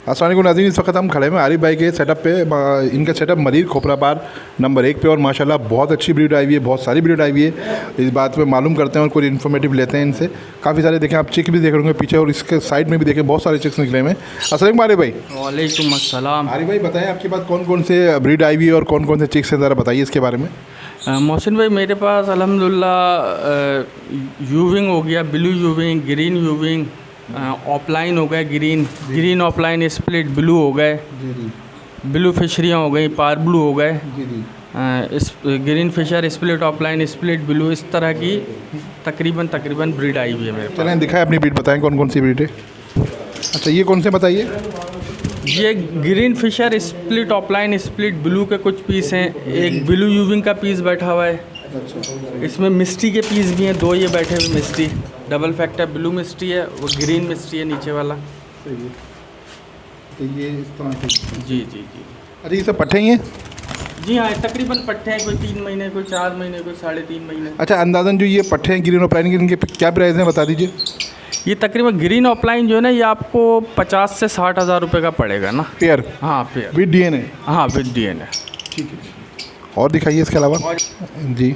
अस्सलाम वालेकुम नाज़रीन, इस वक्त हम खड़े हैं आरिफ भाई के सेटअप पे। इनका सेटअप मरीर खोपरापार नंबर 1 पे और माशाल्लाह बहुत अच्छी ब्रीड आई हुई है, बहुत सारी ब्रीड आई हुई है। इस बात पे मालूम करते हैं और कोई इन्फॉर्मेटिव लेते हैं इनसे। काफ़ी सारे देखें आप चिक भी देख रहे होंगे पीछे और इसके साइड में भी देखें बहुत सारे चिक्स निकले हुए हैं। अस्सलाम वालेकुम आरिफ भाई। वालेकुम अस्सलाम। आरिफ भाई बताएं आपके पास कौन कौन से ब्रीड आई हुई है और कौन कौन से चिक्स हैं, ज़रा बताइए इसके बारे में। मोहसिन भाई मेरे पास अल्हम्दुलिल्लाह यूविंग हो गया, ब्लू यूविंग, ग्रीन यूविंग, ऑफलाइन हो गया, ग्रीन ऑफलाइन स्प्लिट ब्लू हो गए, ब्लू फिशरियाँ हो गई, पार ब्लू हो गए, इस green fisher split offline split blue, इस तरह की तकरीबन ब्रीड आई हुई है मेरे पास। चलें दिखाएं अपनी ब्रीड, बताएं कौन कौन सी ब्रीड है। अच्छा ये कौन से बताइए। ये green fisher split offline split blue के कुछ पीस हैं, एक ब्लू यूविंग का पीस बैठा हुआ है, इसमें मिस्टी के पीस भी हैं, 2 ये बैठे हुए मिस्टी, डबल फैक्टर ब्लू मिस्टी है, वो ग्रीन मिस्टी है नीचे वाला। तो ये इस तरह के जी जी जी। अरे ये सब पट्टे ही हैं। जी हाँ, तकरीबन पट्टे हैं, कोई 3 महीने, कोई 4 महीने, कोई 3.5 महीने। अच्छा अंदाज़न जो ये पट्टे हैं ग्रीन ऑफलाइन के, इनके क्या प्राइस हैं बता दीजिए। ये तकरीबन ग्रीन ऑफलाइन जो है ना, ये आपको 50 से 60 हज़ार रुपये का पड़ेगा ना पेयर। हाँ पेयर विद डीएनए। हाँ विद डीएनए। ठीक है और दिखाइए इसके अलावा। जी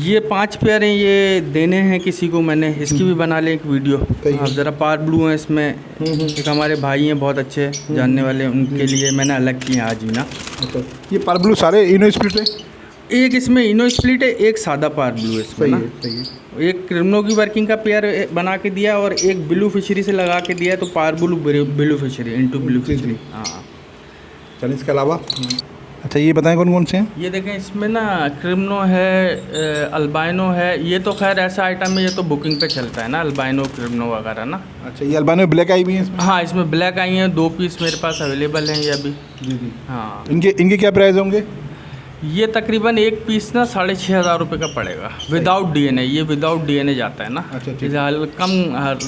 ये 5 पेयर हैं, ये देने हैं किसी को मैंने, इसकी भी बना लें एक वीडियो। आप ज़रा पार ब्लू हैं इसमें, एक हमारे भाई हैं बहुत अच्छे जानने वाले, उनके लिए मैंने अलग किए आज ही ना। ये पार ब्लू सारे इनो स्प्लिट है। एक इसमें इनो स्प्लिट है, एक सादा पार ब्लू है इसमें ना। एक क्रिमिनो की वर्किंग का पेयर बना के दिया और एक ब्लू फिशरी से लगा के दिया है, तो पार blue fishery into blue fishery. हाँ चलिए इसके अलावा। अच्छा ये बताएं कौन कौन से हैं। ये देखें इसमें ना क्रिमिनो है, अल्बाइनो है, ये तो खैर ऐसा आइटम है, ये तो बुकिंग पे चलता है ना, अल्बाइनो क्रिमिनो वगैरह ना। अच्छा ये अल्बानो ब्लैक आई भी हैं इसमें। हाँ इसमें ब्लैक आई हैं, 2 पीस मेरे पास अवेलेबल हैं ये अभी। जी। हाँ इनके क्या प्राइस होंगे। ये तकरीबन एक पीस ना 6,500 रुपये का पड़ेगा विदाउट डीएनए। ये विदाउट डीएनए जाता है ना। अच्छा, ठीक। जैसे कम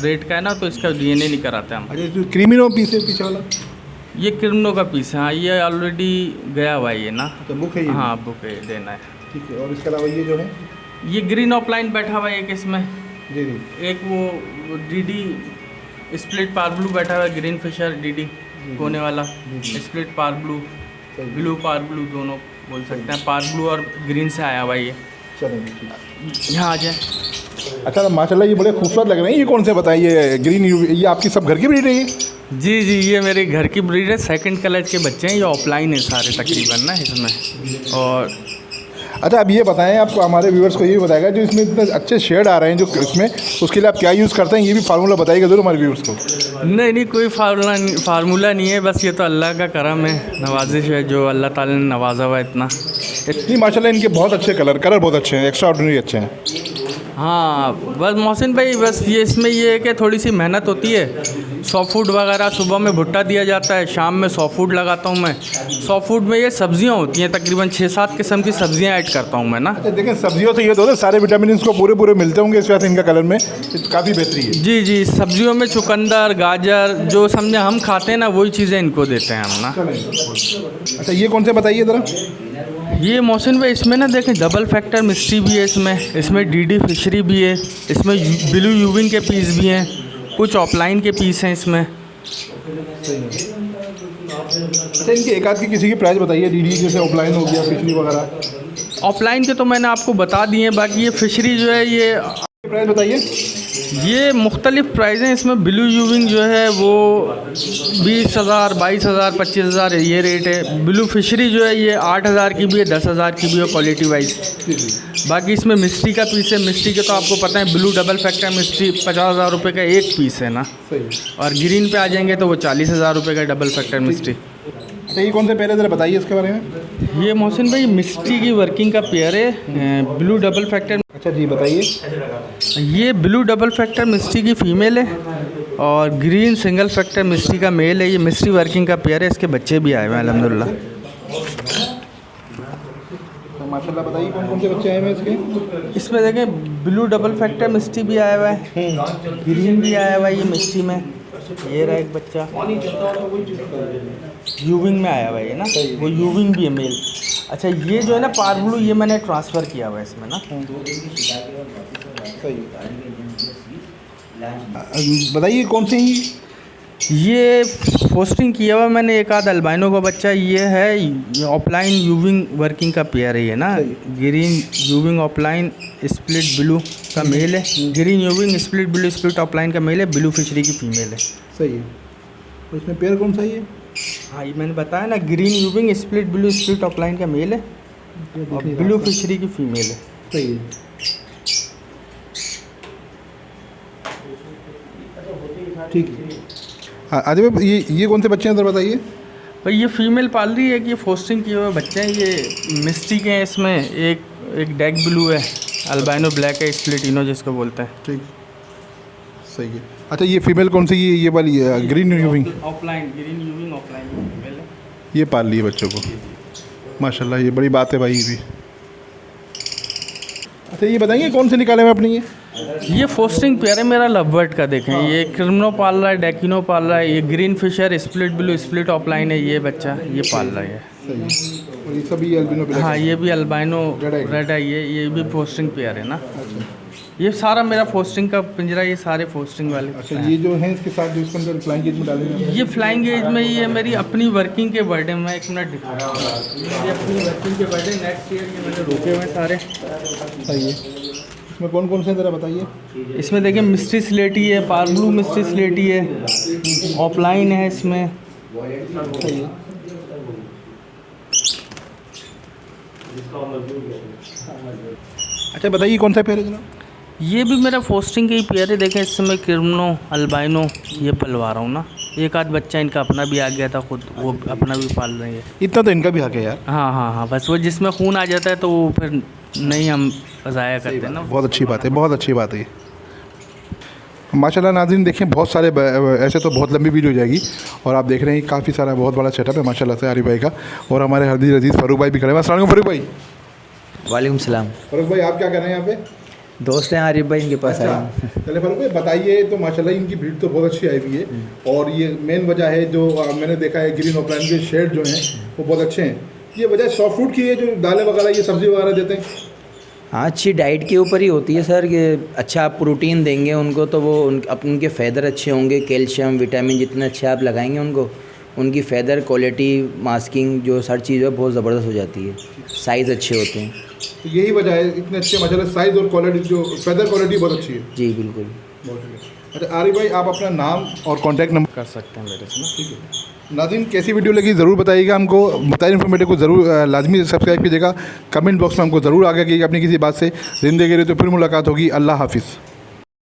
रेट का है ना, तो इसका डीएनए नहीं कराते हम। अच्छा जो क्रीमिनो पीस है पीछे वाला, ये क्रिमिनो का पीस है। हाँ ये ऑलरेडी गया हुआ है ये ना। तो बुक है ये। हाँ बुक है, देना है। ठीक है और इसके अलावा ये जो है। ये ग्रीन ऑफलाइन बैठा हुआ है एक इसमें, जी। एक वो डीडी स्प्लिट पार ब्लू बैठा हुआ है, ग्रीन फिशर डीडी कोने वाला, स्प्लिट पार ब्लू, ब्लू पार ब्लू दोनों बोल सकते हैं, पार ब्लू और ग्रीन से आया हुआ ये। चलो यहाँ आ जाए। अच्छा तो माशाल्लाह ये बड़े खूबसूरत लग रहे हैं। ये कौन से बताइए ग्रीन, ये आपकी सब घर की ब्रीड है ये। जी जी ये मेरे घर की ब्रीड है, सेकंड कलर के बच्चे हैं, ये ऑफलाइन है सारे तकरीबन ना इसमें। और अच्छा अब ये बताएं, आपको हमारे व्यूअर्स को ये भी बताएगा जो इसमें इतने अच्छे शेड आ रहे हैं जो इसमें, उसके लिए आप क्या यूज़ करते हैं, ये भी फार्मूला बताइएगा ज़रूर हमारे व्यूअर्स को। नहीं कोई फार्मूला नहीं है, बस ये तो अल्लाह का करम है, नवाजिश है जो अल्लाह ताला ने नवाजा हुआ इतना। नहीं माशाल्लाह इनके बहुत अच्छे कलर बहुत अच्छे हैं, एक्स्ट्रा ऑर्डिनरी अच्छे हैं। हाँ बस मोहसिन भाई, बस ये इसमें ये है कि थोड़ी सी मेहनत होती है। 100 फूड वगैरह सुबह में भुट्टा दिया जाता है, शाम में 100 फूड लगाता हूँ मैं। 100 फूड में ये सब्जियाँ होती हैं, तकरीबन 6-7 किस्म की सब्जियाँ ऐड करता हूँ मैं ना। अच्छा देखें सब्जियों से ये तो सारे विटामिन इसको पूरे मिलते होंगे, इस वजह से इनका कलर में काफ़ी बेहतरी है। जी जी सब्जियों में चुकंदर, गाजर जो समझे हम खाते हैं ना, वही चीज़ें इनको देते हैं हम ना। अच्छा ये कौन से बताइए ज़रा। ये मोहसिन भाई इसमें ना देखें डबल फैक्टर मिस्ट्री भी है इसमें डीडी फिशरी भी है, इसमें ब्लू यूविंग के पीस भी हैं, कुछ ऑफलाइन के पीस हैं इसमें। अच्छा इनके एक आध की किसी की प्राइस बताइए, डीडी जैसे ऑफलाइन हो गया, फिशरी वगैरह। ऑफलाइन के तो मैंने आपको बता दिए हैं, बाकी ये फिशरी जो है ये प्राइस बताइए। ये मुख्तलिफ प्राइस हैं। इसमें ब्लू यूविंग जो है वो 20,000, 22,000, 25,000 ये रेट है। ब्लू फिशरी जो है ये 8,000 की भी है, 10,000 की भी है क्वालिटी वाइज। बाकी इसमें मिस्ट्री का पीस है, मिस्ट्री के तो आपको पता है ब्लू डबल फैक्टर मिस्ट्री 50,000 रुपये का एक पीस है ना। और ग्रीन पे आ जाएंगे तो वो 40,000 रुपये का डबल फैक्टर मिस्ट्री। अच्छा ये कौन से पेयर है ज़रा बताइए इसके बारे में। ये मोहसिन भाई मिस्ट्री की वर्किंग का पेयर है, ब्लू डबल फैक्टर। अच्छा जी बताइए। ये ब्लू डबल फैक्टर मिस्ट्री की फ़ीमेल है और ग्रीन सिंगल फैक्टर मिस्ट्री का मेल है। ये मिस्ट्री वर्किंग का पेयर है, इसके बच्चे भी आए हुए हैं अल्हम्दुलिल्लाह। तो माशाल्लाह बताइए कौन कौन से बच्चे आए हुए हैं इसके। इसमें देखें ब्लू डबल फैक्टर मिस्ट्री भी आया हुआ है, ग्रीन भी आया हुआ है ये मिस्ट्री में। ये रहा एक बच्चा यूविंग में आया हुआ है ना, वो यूविंग भी है मेल। अच्छा ये जो है ना पार ब्लू, ये मैंने ट्रांसफ़र किया हुआ है इसमें ना। बताइए कौन से हैं। ये पोस्टिंग किया हुआ मैंने एक आध अल्बाइनो का बच्चा। ये है ऑफलाइन यूविंग वर्किंग का पेयर है ये ना, ग्रीन यूविंग ऑफलाइन स्प्लिट ब्लू का मेल है, green यूविंग split blue split offline का मेल है, ब्लू फिशरी की फीमेल है। सही है। और इसमें पेयर कौन सा ही है? हाँ ये मैंने बताया ना, green यूविंग split blue split offline का मेल है और ब्लू फिशरी की फीमेल है। सही है। ठीक है। हाँ आदिब भाई, ये कौन से बच्चे हैं, अंदर बताइए। भाई ये फीमेल पाल रही है कि ये फोस्टिंग किए हुए बच्चे हैं, ये मिस्टिक हैं। इसमें एक डेक ब्लू है, अल्बाइनो ब्लैक है, स्प्लिटिनो जिसको बोलते हैं। ठीक, सही है। अच्छा ये फीमेल कौन सी, ये वाली green यूविंग offline, green यूविंग offline female है। ये पाल लिए बच्चों को, माशाल्लाह, ये बड़ी बात है भाई ये भी। अच्छा ये बताएंगे कौन से निकाले हैं अपनी ये फोस्टिंग पेयर है मेरा लवबर्ड का। देखें ये क्रिमनो पाल रहा है, डेकिनो पाल रहा है, ये green fisher split blue split offline है, ये बच्चा ये पाल रहा है। सही है। और ये सभी अल्बिनो ब्लैक? हाँ ये भी अल्बाइनो रेड है, ये भी फोस्टिंग पेयर है ना। अच्छा, ये सारा मेरा फोस्टिंग का पिंजरा, ये सारे फोस्टिंग वाले। अच्छा ये जो है इसके साथ जो इसके अंदर फ्लाइंग केज में डालेंगे? ये फ्लाइंग एज में ये मेरी अपनी वर्किंग के बर्थडे में, एक मिनट दिखा रहा हूँ, ये अपनी वर्किंग के बर्थडे नेक्स्ट ईयर ये मैंने रोके हुए सारे। सही है। इसमें कौन कौन से ज़रा बताइए। इसमें देखिए मिस्ट्री स्लेटी है, पार ब्लू मिस्ट्री स्लेटी है, ऑफलाइन है इसमें। सही है। अच्छा बताइए कौन सा पेयर है जनाब? ये भी मेरा फोस्टिंग के ही पेयर है। देखें इस समय क्रिमनो अल्बाइनो ये पलवा रहा हूँ ना। एक आध बच्चा इनका अपना भी आ गया था खुद, वो अपना भी पाल रहे हैं। इतना तो इनका भी हक है यार। हाँ हाँ हाँ, बस वो जिसमें खून आ जाता है तो वो फिर नहीं हम ज़ाया करते ना। बहुत अच्छी बात है, बहुत अच्छी बात है ये। माशाल्लाह नाज़रीन देखें, बहुत सारे ऐसे तो बहुत लंबी वीडियो हो जाएगी और आप देख रहे हैं काफ़ी सारा बहुत बड़ा सेटअप है माशाल्लाह से आरिफ भाई का। और हमारे हरदी अजीज़ फ़ारूक भाई भी खड़े हैं। अस्सलाम वालेकुम फ़ारूक भाई। वालेकुम सलाम। फ़ारूक भाई आप क्या कर रहे हैं यहाँ पे? दोस्त हैं आरिफ भाई, इनके पास आए हैं। चले फ़ारूक भाई बताइए, तो माशाल्लाह इनकी भीड़ तो बहुत अच्छी आई हुई है और ये मेन वजह है जो मैंने देखा है ग्रीन ऑफलाइन के शेड जो हैं वो बहुत अच्छे हैं। ये वजह सॉफ्ट फूड की है, जो दालें वगैरह ये सब्ज़ी वगैरह देते हैं? हाँ अच्छी डाइट के ऊपर ही होती है सर, कि अच्छा आप प्रोटीन देंगे उनको तो वो उनके फ़ेदर अच्छे होंगे, कैल्शियम विटामिन जितने अच्छे आप लगाएंगे उनको, उनकी फ़ेदर क्वालिटी मास्किंग जो हर चीज़ है बहुत ज़बरदस्त हो जाती है, साइज़ अच्छे होते हैं। तो यही वजह है इतने अच्छे माशाल्लाह साइज़ और क्वालिटी, जो फेदर क्वालिटी बहुत अच्छी है। जी बिल्कुल। बहुत शुक्रिया। अच्छा आरिफ भाई आप अपना नाम और कॉन्टैक्ट नंबर कर सकते हैं मेरे से ना। ठीक है। नाज़रीन कैसी वीडियो लगी ज़रूर बताइएगा हमको, बताइए इन्फॉर्मेटिव को ज़रूर लाजमी सब्सक्राइब कीजिएगा, कमेंट बॉक्स में हमको ज़रूर आगे कीजिएगा अपनी किसी बात से। ज़िंदगी रहे तो फिर मुलाकात होगी। अल्लाह हाफिज़।